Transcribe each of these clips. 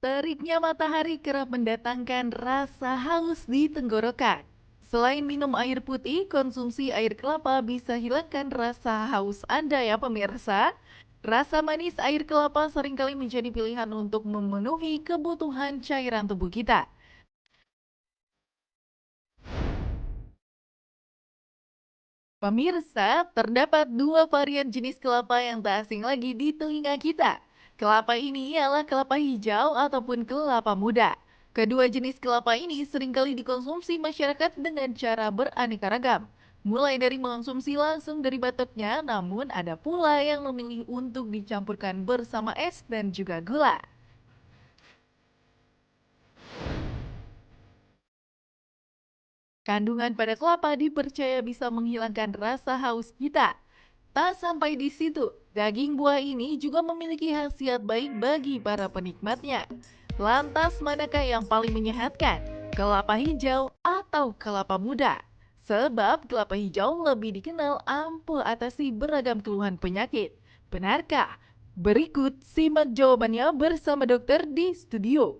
Teriknya matahari kerap mendatangkan rasa haus di tenggorokan. Selain minum air putih, konsumsi air kelapa bisa hilangkan rasa haus Anda ya pemirsa. Rasa manis air kelapa seringkali menjadi pilihan untuk memenuhi kebutuhan cairan tubuh kita. Pemirsa, terdapat dua varian jenis kelapa yang tak asing lagi di telinga kita. Kelapa ini ialah kelapa hijau ataupun kelapa muda. Kedua jenis kelapa ini seringkali dikonsumsi masyarakat dengan cara beraneka ragam. Mulai dari mengonsumsi langsung dari batoknya, namun ada pula yang memilih untuk dicampurkan bersama es dan juga gula. Kandungan pada kelapa dipercaya bisa menghilangkan rasa haus kita. Tak sampai di situ, daging buah ini juga memiliki khasiat baik bagi para penikmatnya. Lantas, manakah yang paling menyehatkan? Kelapa hijau atau kelapa muda? Sebab kelapa hijau lebih dikenal ampuh atasi beragam keluhan penyakit. Benarkah? Berikut simak jawabannya bersama dokter di studio.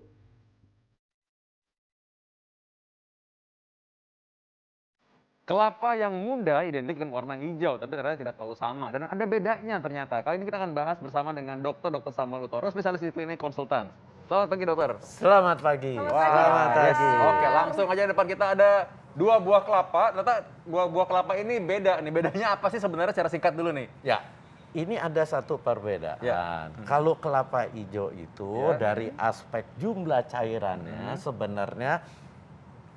Kelapa yang muda identik dengan warna hijau, tapi ternyata tidak terlalu sama. Dan ada bedanya ternyata. Kali ini kita akan bahas bersama dengan Dr. Samuel Utoro, spesialis di klinik konsultan. Selamat pagi, dokter. Selamat pagi. Selamat pagi, Yes. dokter. Oke, langsung aja depan kita ada dua buah kelapa. Ternyata buah kelapa ini beda nih. Bedanya apa sih sebenarnya secara singkat dulu nih? Ya, ini ada satu perbedaan. Ya. Kalau kelapa hijau itu Ya. dari aspek jumlah cairannya sebenarnya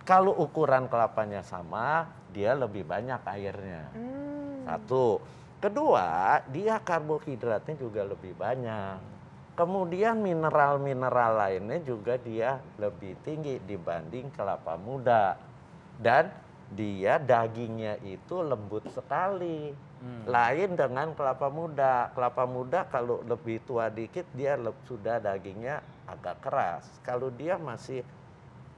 kalau ukuran kelapanya sama, dia lebih banyak airnya. Satu. Kedua, dia karbohidratnya juga lebih banyak. Kemudian mineral-mineral lainnya juga dia lebih tinggi dibanding kelapa muda. Dan dia dagingnya itu lembut sekali. Lain dengan kelapa muda. Kelapa muda kalau lebih tua dikit dia sudah dagingnya agak keras. Kalau dia masih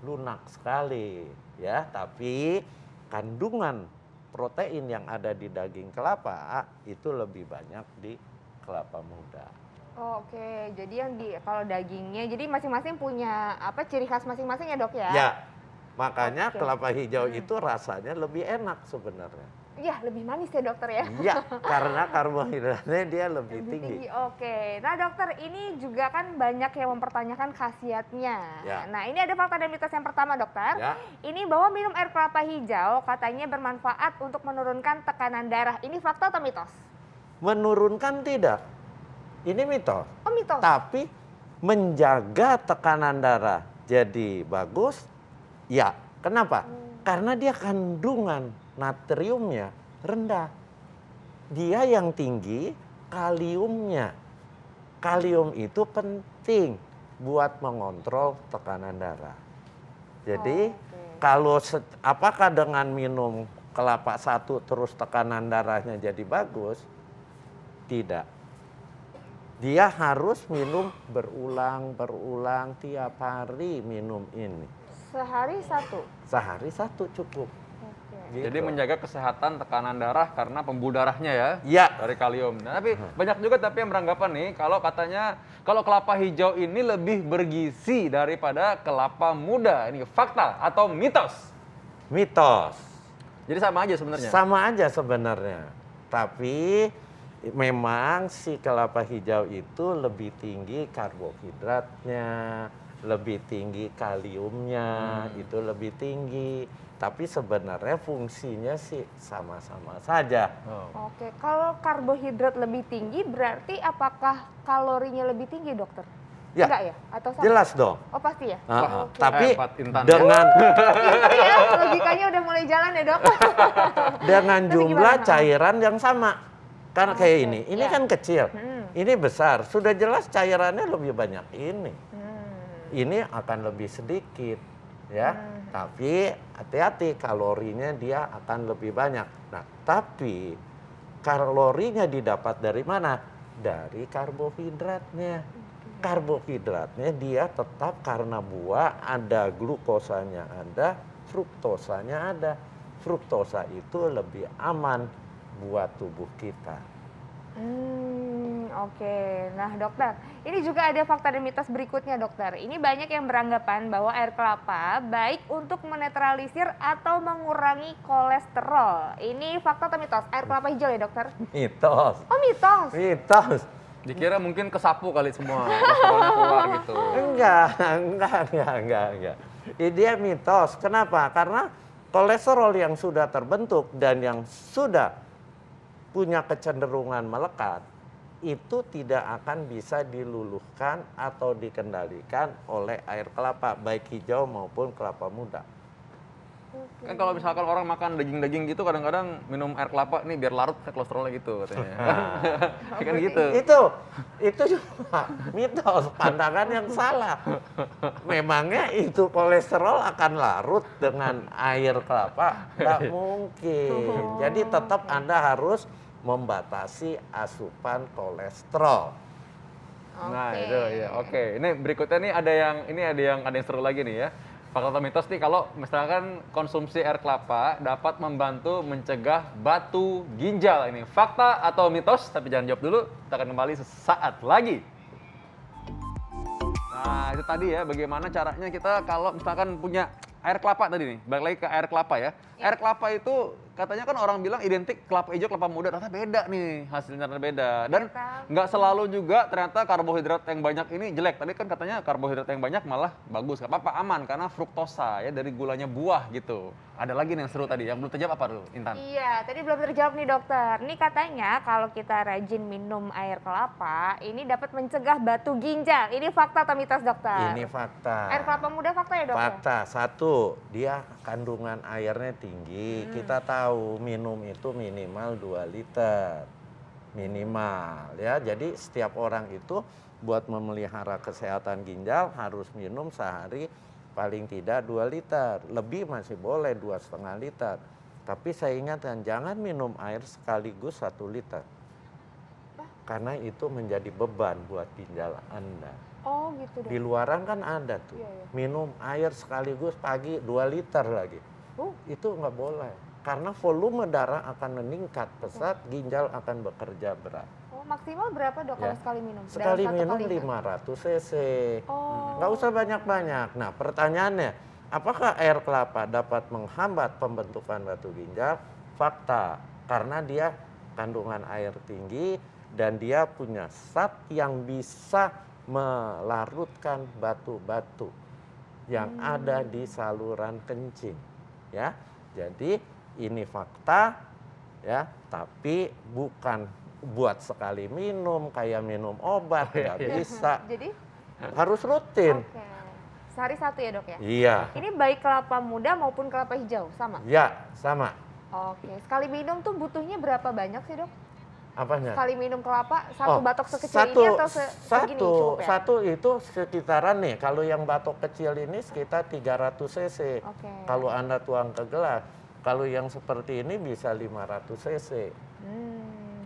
lunak sekali ya, tapi kandungan protein yang ada di daging kelapa itu lebih banyak di kelapa muda. Oh, oke, jadi yang kalau dagingnya, jadi masing-masing punya apa ciri khas masing-masing ya dok ya? Ya, makanya Oke. kelapa hijau itu rasanya lebih enak sebenarnya. Iya, lebih manis ya dokter ya? Ya, karena karbohidratnya dia lebih Lebih tinggi. tinggi, oke. Nah dokter, ini juga kan banyak yang mempertanyakan khasiatnya. Ya. Nah ini ada fakta dan mitos yang pertama dokter. Ya. Ini bahwa minum air kelapa hijau katanya bermanfaat untuk menurunkan tekanan darah. Ini fakta atau mitos? Menurunkan tidak. Ini mitos. Oh mitos? Tapi menjaga tekanan darah jadi bagus, ya. Kenapa? Karena dia kandungan natriumnya rendah. Dia yang tinggi kaliumnya. Kalium itu penting buat mengontrol tekanan darah. Jadi kalau apakah dengan minum kelapa satu terus tekanan darahnya jadi bagus? Tidak. Dia harus minum berulang tiap hari minum ini. Sehari satu? Sehari satu cukup. Oke. Gitu. Jadi menjaga kesehatan tekanan darah karena pembuluh darahnya ya. Ya. Dari kalium. Nah, tapi banyak juga yang beranggapan nih kalau katanya kalau kelapa hijau ini lebih bergizi daripada kelapa muda. Ini fakta atau mitos? Mitos. Jadi sama aja sebenarnya. Sama aja sebenarnya. Tapi memang si kelapa hijau itu lebih tinggi karbohidratnya, lebih tinggi kaliumnya, itu lebih tinggi. Tapi sebenarnya fungsinya sih sama-sama saja. Oh. Oke, kalau karbohidrat lebih tinggi berarti apakah kalorinya lebih tinggi dokter? Ya, Enggak ya? Atau sama? jelas dong. Oh pasti ya? Oke. Tapi Hebat Intan ya. dengan Iya, logikanya udah mulai jalan ya dok. dengan Tapi jumlah gimana? cairan yang sama. Karena kayak Oke, ini ya. kan kecil, ini besar. Sudah jelas cairannya lebih banyak ini. Ini akan lebih sedikit, ya. Tapi hati-hati kalorinya dia akan lebih banyak. Nah, tapi kalorinya didapat dari mana? Dari karbohidratnya. Karbohidratnya dia tetap karena buah ada glukosanya ada, fruktosanya ada. Fruktosa itu lebih aman buat tubuh kita. Oke, nah dokter, ini juga ada fakta dan mitos berikutnya dokter. Ini banyak yang beranggapan bahwa air kelapa baik untuk menetralisir atau mengurangi kolesterol. Ini fakta atau mitos? Air kelapa hijau ya dokter? Mitos. Oh mitos? Mitos. Dikira mungkin kesapu kali semua, kolesterolnya keluar gitu. Enggak. Ini dia mitos. Kenapa? Karena kolesterol yang sudah terbentuk dan yang sudah punya kecenderungan melekat, itu tidak akan bisa diluluhkan atau dikendalikan oleh air kelapa, baik hijau maupun kelapa muda. Kan kalau misalkan orang makan daging-daging gitu kadang-kadang minum air kelapa nih biar larut kolesterolnya gitu katanya. Kan gitu. Itu cuma mitos, pandangan yang salah. Memangnya itu kolesterol akan larut dengan air kelapa? Nggak mungkin. Jadi tetap Anda harus membatasi asupan kolesterol. Nah, itu ya. Oke, ini berikutnya nih ada yang seru lagi nih ya. Fakta atau mitos nih kalau misalkan konsumsi air kelapa dapat membantu mencegah batu ginjal. Ini fakta atau mitos? Tapi jangan jawab dulu, kita akan kembali sesaat lagi. Nah, itu tadi ya bagaimana caranya kita kalau misalkan punya air kelapa tadi nih, balik lagi ke air kelapa ya. Air kelapa itu katanya kan orang bilang identik kelapa hijau, kelapa muda, ternyata beda nih, hasilnya ternyata beda. Dan nggak selalu juga ternyata karbohidrat yang banyak ini jelek. Tadi kan katanya karbohidrat yang banyak malah bagus, nggak apa-apa, aman karena fruktosa ya dari gulanya buah gitu. Ada lagi nih yang seru tadi, yang belum terjawab apa dulu, Intan? Iya, tadi belum terjawab nih dokter. Ini katanya kalau kita rajin minum air kelapa, ini dapat mencegah batu ginjal. Ini fakta atau mitos dokter? Ini fakta. Air kelapa muda fakta ya dokter? Fakta. Satu, dia kandungan airnya tinggi. Kita tahu minum itu minimal 2 liter. Minimal ya. Jadi setiap orang itu buat memelihara kesehatan ginjal harus minum sehari paling tidak 2 liter. Lebih masih boleh 2,5 liter. Tapi saya ingatkan jangan minum air sekaligus 1 liter. Karena itu menjadi beban buat ginjal Anda. Oh gitu dok. Di luaran kan ada tuh, Iya. minum air sekaligus pagi 2 liter lagi. Itu nggak boleh, karena volume darah akan meningkat pesat, ginjal akan bekerja berat. Oh maksimal berapa dok kalau Ya. sekali minum? Sekali Dalam satu minum kali 500 cc, Oh. nggak usah banyak-banyak. Nah pertanyaannya, apakah air kelapa dapat menghambat pembentukan batu ginjal? Fakta, karena dia kandungan air tinggi dan dia punya zat yang bisa melarutkan batu-batu yang ada di saluran kencing ya. Jadi ini fakta ya, tapi bukan buat sekali minum kayak minum obat, nggak bisa. Jadi? Harus rutin. Oke. Sehari satu ya dok ya? Iya. Ini baik kelapa muda maupun kelapa hijau sama? Ya, sama. Oke. Sekali minum tuh butuhnya berapa banyak sih dok? Apanya? Sekali minum kelapa satu batok sekecil satu, ini atau segini cukup ya? Satu itu sekitaran nih, kalau yang batok kecil ini sekitar 300 cc. Oke. Kalau Anda tuang ke gelas, kalau yang seperti ini bisa 500 cc.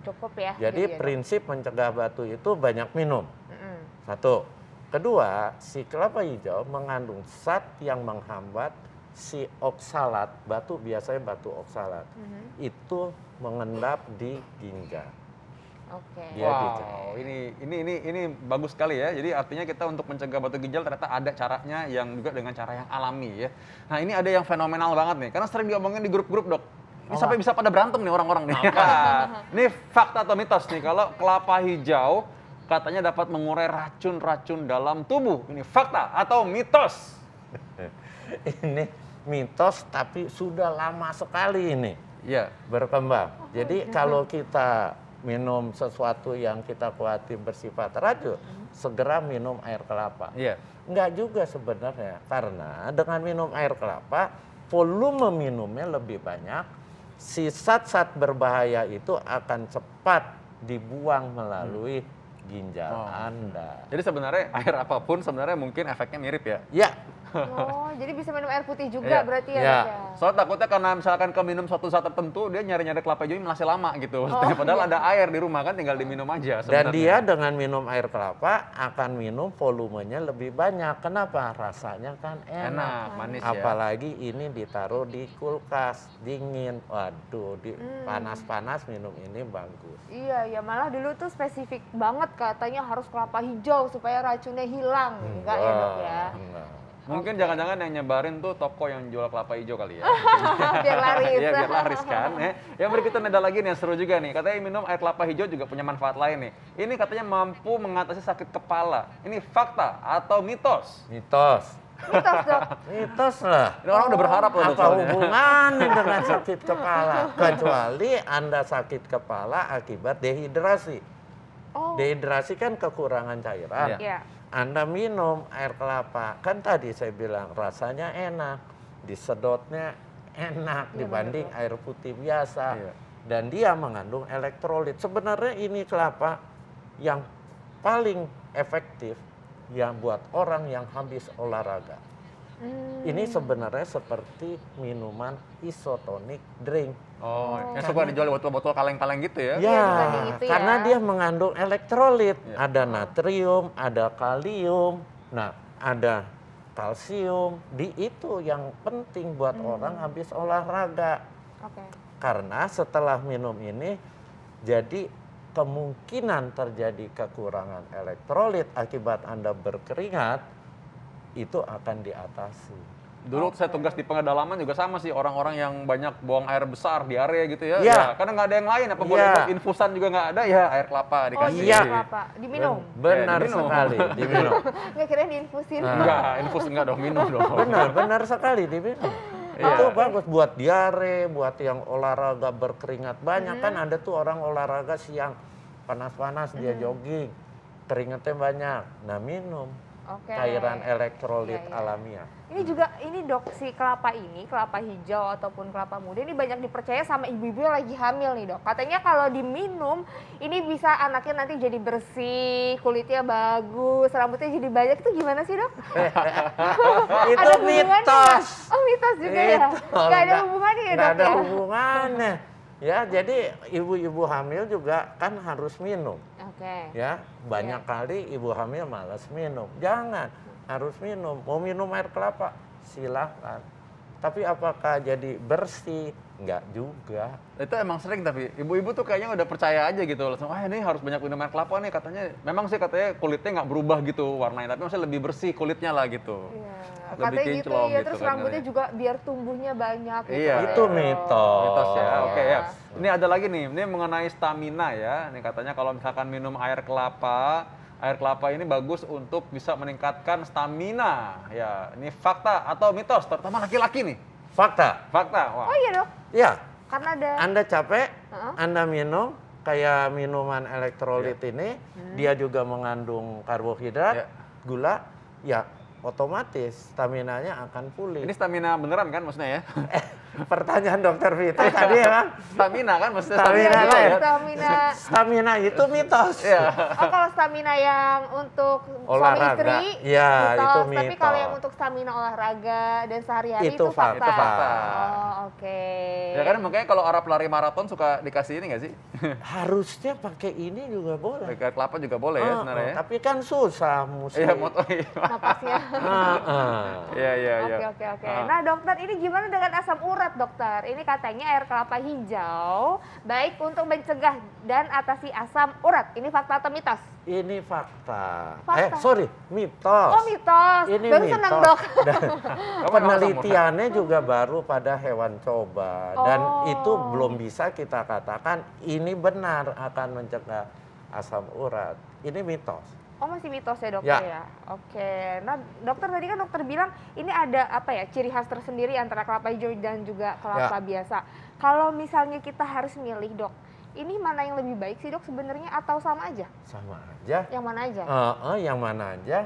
Cukup ya. Jadi ya, prinsip mencegah batu itu banyak minum. Mm-mm. Satu. Kedua, si kelapa hijau mengandung zat yang menghambat si oksalat, batu biasanya batu oksalat. Itu mengendap di ginjal. Oke. Dia dicek. Wow, ini bagus sekali ya. Jadi artinya kita untuk mencegah batu ginjal ternyata ada caranya yang juga dengan cara yang alami ya. Nah ini ada yang fenomenal banget nih, karena sering diomongin di grup-grup dok. Ini sampai bisa pada berantem nih orang-orang nih. Ini fakta atau mitos nih, kalau kelapa hijau katanya dapat mengurai racun-racun dalam tubuh. Ini fakta atau mitos? Ini mitos tapi sudah lama sekali ini Iya. berkembang. Jadi kalau kita minum sesuatu yang kita khawatir bersifat racun, segera minum air kelapa. Iya. Enggak juga sebenarnya, karena dengan minum air kelapa, volume minumnya lebih banyak, si zat-zat berbahaya itu akan cepat dibuang melalui ginjal Anda. Jadi sebenarnya air apapun sebenarnya mungkin efeknya mirip ya. Ya, Oh, jadi bisa minum air putih juga Iya. berarti ya, ya. dok ya? Soalnya takutnya karena misalkan keminum suatu saat tertentu, dia nyari-nyari kelapa hijau masih lama gitu. Maksudnya, padahal ada air di rumah kan, tinggal diminum aja Dan sebenarnya. dia dengan minum air kelapa akan minum volumenya lebih banyak. Kenapa? Rasanya kan enak, manis ya. Apalagi ini ditaruh di kulkas, dingin. Waduh, panas-panas minum ini bagus. Iya, ya malah dulu tuh spesifik banget katanya harus kelapa hijau supaya racunnya hilang. Enggak ya dok ya? Enggak. Mungkin jangan-jangan yang nyebarin tuh toko yang jual kelapa hijau kali ya. Biar laris. Iya, biar laris kan. Yang berikutnya ada lagi nih yang seru juga nih. Katanya minum air kelapa hijau juga punya manfaat lain nih. Ini katanya mampu mengatasi sakit kepala. Ini fakta atau mitos? Mitos. Mitos dok. Mitos lah. Ini orang udah berharap loh Apa dokternya. hubungannya dengan sakit kepala? Kecuali Anda sakit kepala akibat dehidrasi. Oh. Dehidrasi kan kekurangan cairan. Iya. Anda minum air kelapa, kan tadi saya bilang rasanya enak, disedotnya enak Iya, dibanding air putih biasa. Iya. Dan dia mengandung elektrolit. Sebenarnya ini kelapa yang paling efektif yang buat orang yang habis olahraga. Ini sebenarnya seperti minuman isotonic drink. Oh, yang suka dijual di botol-botol kaleng-kaleng gitu ya? Iya, Ya, dibanding itu ya. karena dia mengandung elektrolit. Ya. Ada natrium, ada kalium, nah ada kalsium. Di itu yang penting buat orang habis olahraga. Oke. Karena setelah minum ini, jadi kemungkinan terjadi kekurangan elektrolit akibat Anda berkeringat, itu akan diatasi. Dulu saya tugas di pedalaman juga sama sih, orang-orang yang banyak buang air besar, diare gitu ya. Iya. Ya, karena nggak ada yang lain, apa boleh Iya. buat infusan juga nggak ada, ya air kelapa Oh dikasih. Iya. kelapa. Diminum? Benar diminum. sekali, diminum. Nggak kira diinfusin. Nah. Enggak, infus enggak dong, minum dong. Benar sekali diminum. Iya. Itu bagus buat diare, buat yang olahraga berkeringat banyak. Kan ada tuh orang olahraga siang panas-panas dia jogging, keringatnya banyak. Nah minum Oke. cairan elektrolit Iya, iya. alamiah. Ini juga, ini dok, si kelapa ini, kelapa hijau ataupun kelapa muda ini banyak dipercaya sama ibu-ibu yang lagi hamil nih dok. Katanya kalau diminum, ini bisa anaknya nanti jadi bersih, kulitnya bagus, rambutnya jadi banyak. Itu gimana sih dok? Itu Ada hubungannya mitos. nggak? Oh mitos juga ya? Nggak ada hubungannya ya Nggak dok ada ya? hubungannya. Ya, jadi ibu-ibu hamil juga kan harus minum. Oke. Ya, banyak kali ibu hamil malas minum. Jangan, harus minum. Mau minum air kelapa, silahkan. Tapi apakah jadi bersih? Enggak juga. Itu emang sering, tapi ibu-ibu tuh kayaknya udah percaya aja gitu. Langsung, wah ini harus banyak minum air kelapa nih katanya. Memang sih katanya kulitnya nggak berubah gitu warnanya, tapi maksudnya lebih bersih kulitnya lah gitu. Iya. Lebih Katanya gitu kinclong ya, gitu terus kan rambutnya katanya. juga biar tumbuhnya banyak gitu. Iya. Itu mitos. Mitos ya, oke Iya. ya. Ini ada lagi nih, ini mengenai stamina ya. Ini katanya kalau misalkan minum air kelapa ini bagus untuk bisa meningkatkan stamina. Ya, ini fakta atau mitos, terutama laki-laki nih. Fakta. Fakta, wah. Oh iya dok, Ya, karena ada. Anda capek, Heeh. Anda minum kayak minuman elektrolit Iya. ini, dia juga mengandung karbohidrat, Iya. gula, ya otomatis staminanya akan pulih. Ini stamina beneran kan maksudnya ya? Pertanyaan dokter Vito tadi ya kan? Stamina kan maksudnya Stamina Iya, lah ya. stamina. Stamina itu mitos. Iya. Oh kalau stamina yang untuk suami Olahraga. istri, Iya, itu Tapi mitos. kalau yang untuk stamina olahraga dan sehari-hari Itu itu fakta. fakta. Itu fakta. Oh oke. Ya kan makanya kalau Arab lari maraton suka dikasih ini nggak sih? Harusnya pakai ini juga boleh. Pakai kelapa juga boleh ya sebenarnya ya? Tapi kan susah mesti. Iya, motor. Napasnya. Iya, iya, iya. Oke. Nah dokter, ini gimana dengan asam urat dokter? Ini katanya air kelapa hijau baik untuk mencegah dan atasi asam urat. Ini fakta atau mitos? Ini fakta. Fakta. Mitos. Oh mitos. Ini Baru mitos. senang dok. Dan penelitiannya juga baru pada hewan coba dan Oh. itu belum bisa kita katakan ini benar akan mencegah asam urat. Ini mitos. Oh masih mitos ya dokter Ya. ya? Oke. Nah dokter tadi kan dokter bilang ini ada apa ya ciri khas tersendiri antara kelapa hijau dan juga kelapa Ya. biasa. Kalau misalnya kita harus milih dok, ini mana yang lebih baik sih dok sebenarnya atau sama aja? Sama aja. Yang mana aja? Yang mana aja.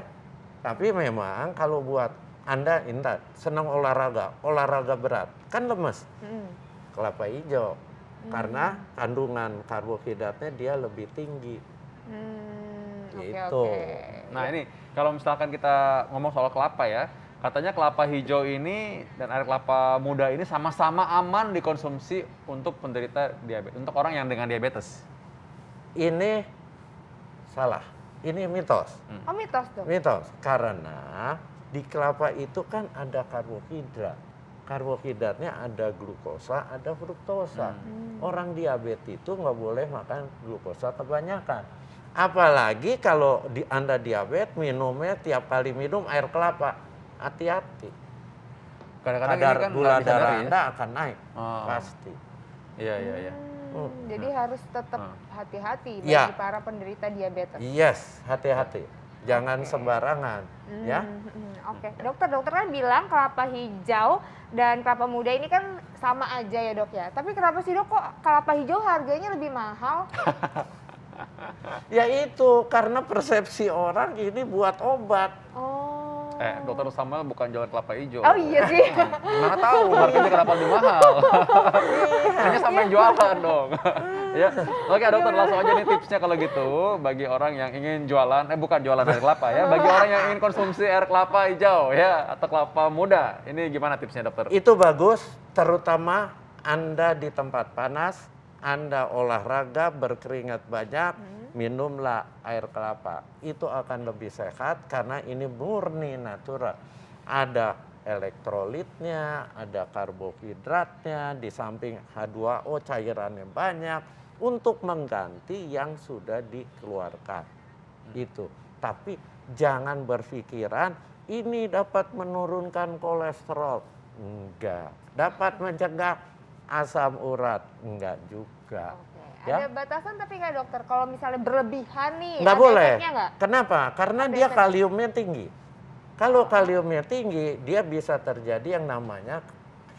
Tapi memang kalau buat Anda ingat senang olahraga berat, kan lemes. Hmm. Kelapa hijau karena kandungan karbohidratnya dia lebih tinggi. Oke, Gitu. oke. Nah ini kalau misalkan kita ngomong soal kelapa ya, Katanya kelapa hijau ini dan air kelapa muda ini sama-sama aman dikonsumsi untuk penderita diabetes, untuk orang yang dengan diabetes. Ini salah. Ini mitos. Oh mitos dong. Mitos. Karena di kelapa itu kan ada karbohidrat. Karbohidratnya ada glukosa, ada fruktosa. Orang diabetes itu nggak boleh makan glukosa kebanyakan. Apalagi kalau Anda diabetes, minumnya tiap kali minum air kelapa. Hati-hati. Kadang-kadang ini Kadar kan gula nggak disadari darah ya. Anda akan naik. Oh. Pasti. Iya, iya, iya. Jadi harus tetap hati-hati bagi Ya. para penderita diabetes. Yes, hati-hati. Jangan sembarangan. Ya. Oke, dokter kan bilang kelapa hijau dan kelapa muda ini kan sama aja ya dok ya. Tapi kenapa sih dok kok kelapa hijau harganya lebih mahal? Ya itu karena persepsi orang ini buat obat. Oh. Dokter Samuel bukan jualan kelapa hijau. Oh iya sih. Gimana tahu harganya kenapa lebih mahal? Hanya sampai jualan dong. Ya, oke dokter langsung aja nih tipsnya kalau gitu bagi orang yang ingin jualan, bukan jualan air kelapa ya, bagi orang yang ingin konsumsi air kelapa hijau ya atau kelapa muda, ini gimana tipsnya dokter? Itu bagus, terutama Anda di tempat panas, Anda olahraga berkeringat banyak, minumlah air kelapa. Itu akan lebih sehat karena ini murni natural. Ada elektrolitnya, ada karbohidratnya, di samping H2O cairannya banyak untuk mengganti yang sudah dikeluarkan. Itu. Tapi jangan berpikiran ini dapat menurunkan kolesterol. Enggak. Dapat mencegah asam urat. Enggak juga. Oke. Ya. Ada batasan tapi nggak dokter? Kalau misalnya berlebihan nih, Nggak ada boleh. efeknya nggak? Kenapa? Karena Ada dia efek. kaliumnya tinggi. Kalau kaliumnya tinggi, dia bisa terjadi yang namanya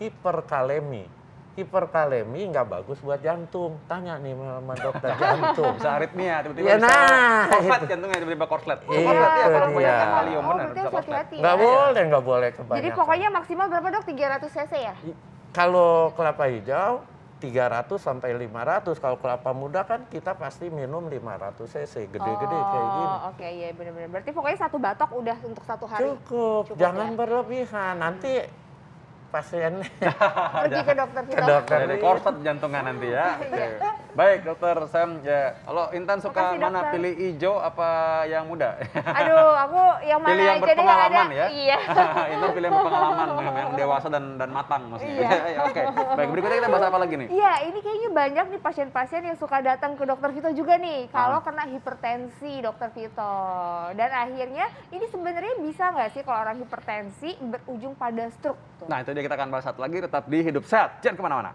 hiperkalemi. Hiperkalemi nggak bagus buat jantung. Tanya nih sama dokter jantung. Bisa aritmia, tiba-tiba Ya, bisa nah, korslet itu. jantungnya, tiba-tiba korslet. Iya, Korslet ya, kalau itu banyak dia. kalium Oh, benar berarti bisa harus korslet. hati-hati Nggak ya. nggak boleh kebanyakan. Jadi pokoknya maksimal berapa dok? 300 cc ya? Kalau kelapa hijau 300 sampai 500. Kalau kelapa muda kan kita pasti minum 500 cc, gede-gede kayak gini. Oh, oke, iya benar-benar. Berarti pokoknya satu batok udah untuk satu hari. Cukup, Cukup jangan ya? berlebihan. Nanti pasiennya Pergi ke dokter ke Vito. dokter. Jadi korslet jantungnya nanti ya. Oke. Baik dokter Sam, ya kalau Intan suka Makasih, mana, dokter. pilih hijau apa yang muda? Aduh, aku yang mana Pilih yang aja deh yang ada. berpengalaman ya. Iya. Intan pilih yang berpengalaman, yang dewasa dan matang maksudnya. Iya. Ya, oke. Baik, berikutnya kita bahas apa lagi nih? Iya, ini kayaknya banyak nih pasien-pasien yang suka datang ke dokter Vito juga nih kalau kena hipertensi dokter Vito. Dan akhirnya ini sebenarnya bisa nggak sih kalau orang hipertensi berujung pada stroke? Tuh. Nah itu dia, kita akan bahas satu lagi, tetap di Hidup Sehat, jangan kemana-mana.